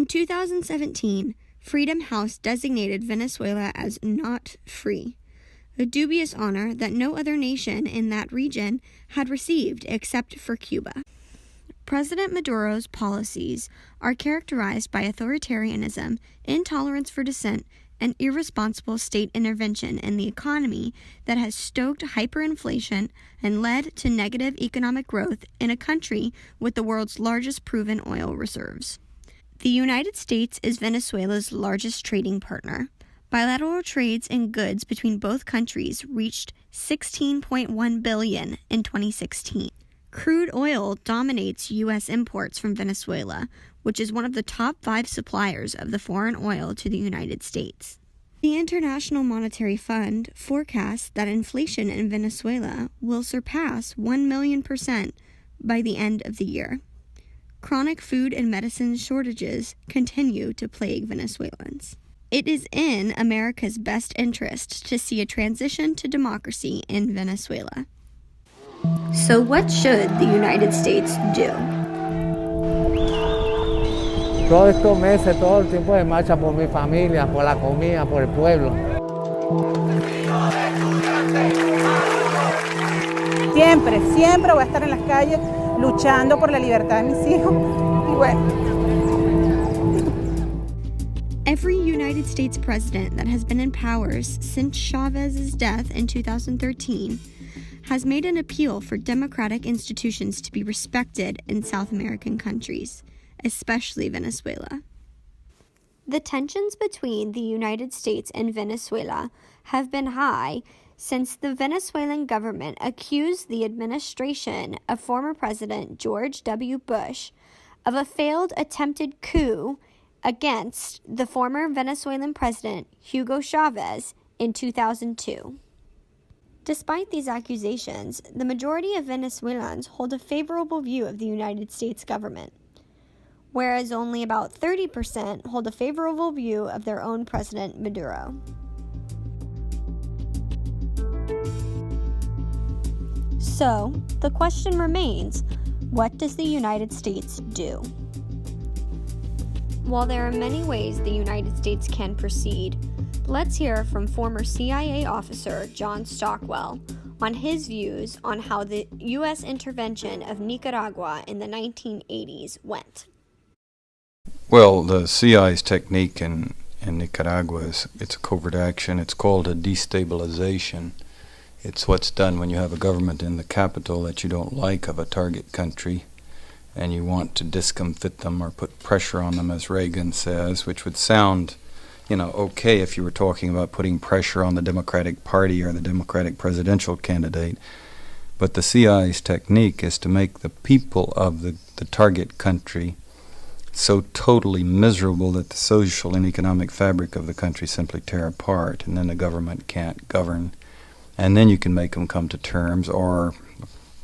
2017, Freedom House designated Venezuela as not free, a dubious honor that no other nation in that region had received except for Cuba. President Maduro's policies are characterized by authoritarianism, intolerance for dissent, and irresponsible state intervention in the economy that has stoked hyperinflation and led to negative economic growth in a country with the world's largest proven oil reserves. The United States is Venezuela's largest trading partner. Bilateral trades in goods between both countries reached $16.1 billion in 2016. Crude oil dominates U.S. imports from Venezuela, which is one of the top 5 suppliers of the foreign oil to the United States. The International Monetary Fund forecasts that inflation in Venezuela will surpass 1,000,000% by the end of the year. Chronic food and medicine shortages continue to plague Venezuelans. It is in America's best interest to see a transition to democracy in Venezuela. So what should the United States do? Todos estos meses, todo el tiempo de marcha por mi familia, por la comida, por el pueblo. Siempre voy a estar en las calles luchando por la libertad de mis hijos. Y bueno. Every United States president that has been in power since Chavez's death in 2013 has made an appeal for democratic institutions to be respected in South American countries, especially Venezuela. The tensions between the United States and Venezuela have been high since the Venezuelan government accused the administration of former President George W. Bush of a failed attempted coup against the former Venezuelan president Hugo Chavez in 2002. Despite these accusations, the majority of Venezuelans hold a favorable view of the United States government, whereas only about 30% hold a favorable view of their own President Maduro. So, the question remains, what does the United States do? While there are many ways the United States can proceed, let's hear from former CIA officer John Stockwell on his views on how the U.S. intervention of Nicaragua in the 1980s went. Well, the CIA's technique in Nicaragua it's a covert action. It's called a destabilization. It's what's done when you have a government in the capital that you don't like of a target country, and you want to discomfit them or put pressure on them, as Reagan says, which would sound, okay if you were talking about putting pressure on the Democratic Party or the Democratic presidential candidate. But the CIA's technique is to make the people of the target country so totally miserable that the social and economic fabric of the country simply tear apart, and then the government can't govern. And then you can make them come to terms or,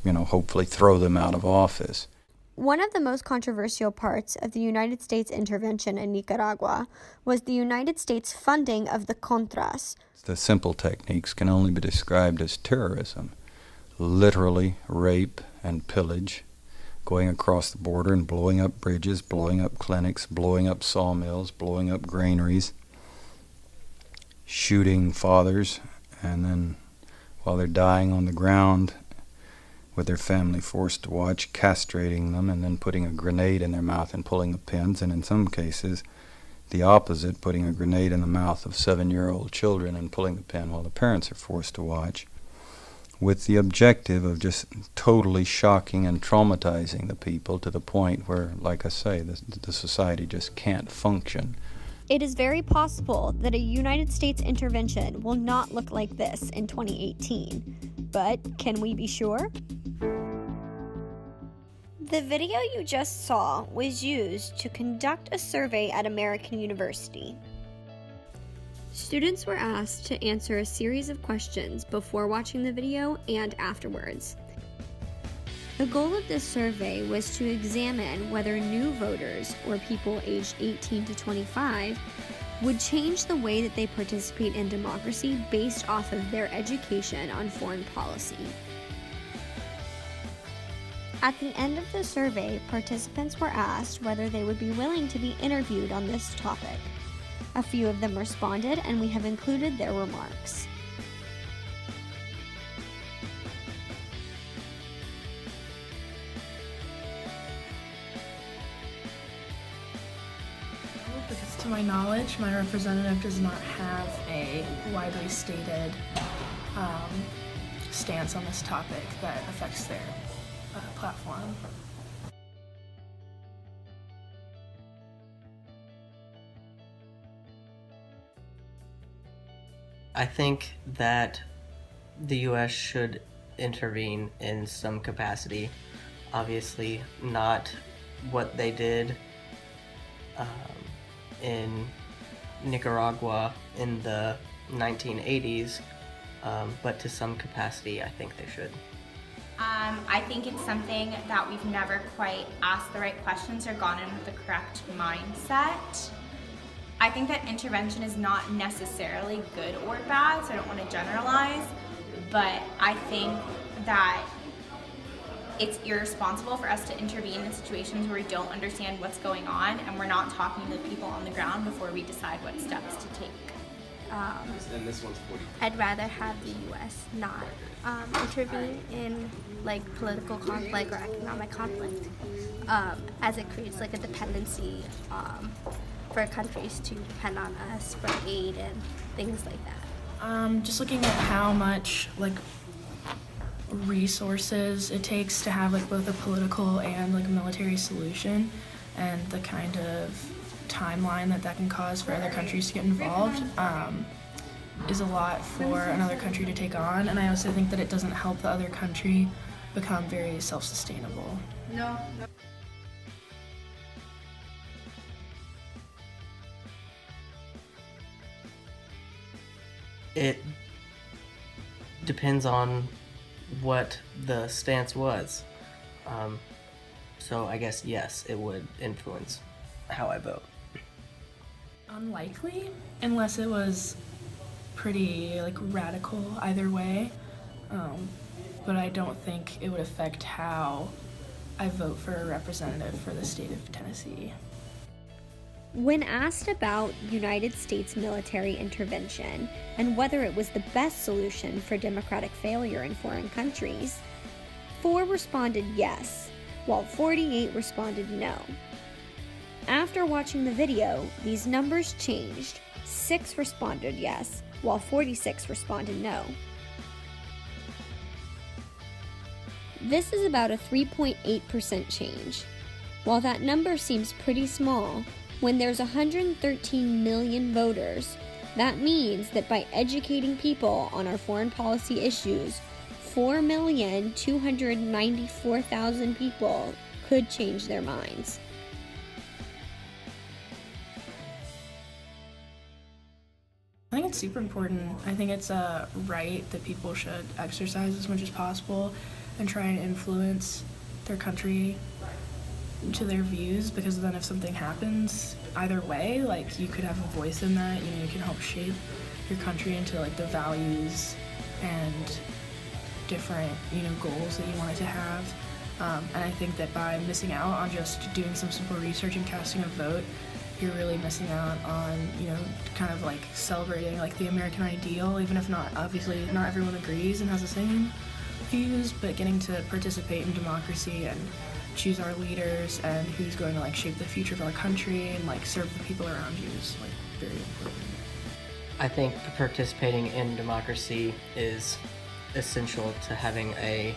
hopefully throw them out of office. One of the most controversial parts of the United States intervention in Nicaragua was the United States funding of the Contras. The simple techniques can only be described as terrorism. Literally rape and pillage, going across the border and blowing up bridges, blowing up clinics, blowing up sawmills, blowing up granaries, shooting fathers, and then while they're dying on the ground with their family forced to watch, castrating them and then putting a grenade in their mouth and pulling the pins, and in some cases the opposite, putting a grenade in the mouth of 7-year-old children and pulling the pin while the parents are forced to watch, with the objective of just totally shocking and traumatizing the people to the point where, like I say, the society just can't function. It is very possible that a United States intervention will not look like this in 2018, but can we be sure? The video you just saw was used to conduct a survey at American University. Students were asked to answer a series of questions before watching the video and afterwards. The goal of this survey was to examine whether new voters, or people aged 18 to 25, would change the way that they participate in democracy based off of their education on foreign policy. At the end of the survey, participants were asked whether they would be willing to be interviewed on this topic. A few of them responded, and we have included their remarks. Because to my knowledge, my representative does not have a widely stated stance on this topic that affects their platform. I think that the U.S. should intervene in some capacity. Obviously, not what they did in Nicaragua in the 1980s, but to some capacity, I think they should. I think it's something that we've never quite asked the right questions or gone in with the correct mindset. I think that intervention is not necessarily good or bad, so I don't want to generalize, but I think that it's irresponsible for us to intervene in situations where we don't understand what's going on and we're not talking to the people on the ground before we decide what steps to take. And this one's 40. I'd rather have the U.S. not intervene in like political conflict or economic conflict, as it creates like a dependency for countries to depend on us for aid and things like that. Just looking at how much like resources it takes to have like both a political and like military solution, and the kind of timeline that can cause for other countries to get involved is a lot for another country to take on, and I also think that it doesn't help the other country become very self-sustainable. No. It depends on what the stance was. So I guess yes, it would influence how I vote. Unlikely, unless it was pretty like radical either way, but I don't think it would affect how I vote for a representative for the state of Tennessee. When asked about United States military intervention and whether it was the best solution for democratic failure in foreign countries, 4 responded yes, while 48 responded no. After watching the video, these numbers changed. 6 responded yes, while 46 responded no. This is about a 3.8% change. While that number seems pretty small, when there's 113 million voters, that means that by educating people on our foreign policy issues, 4,294,000 people could change their minds. I think it's super important. I think it's a right that people should exercise as much as possible and try and influence their country to their views, because then if something happens either way, like you could have a voice in that, you know, you can help shape your country into like the values and different, you know, goals that you want it to have. And I think that by missing out on just doing some simple research and casting a vote, you're really missing out on, you know, kind of like celebrating like the American ideal, even if not, obviously not everyone agrees and has the same views, but getting to participate in democracy and choose our leaders and who's going to like shape the future of our country and like serve the people around you is like very important. I think participating in democracy is essential to having a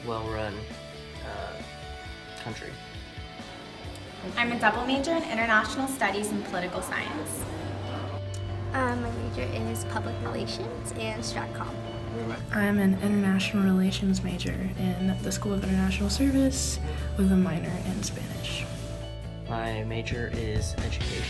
well-run country. I'm a double major in international studies and political science. My major is public relations and stratcom. I'm an international relations major in the School of International Service with a minor in Spanish. My major is education.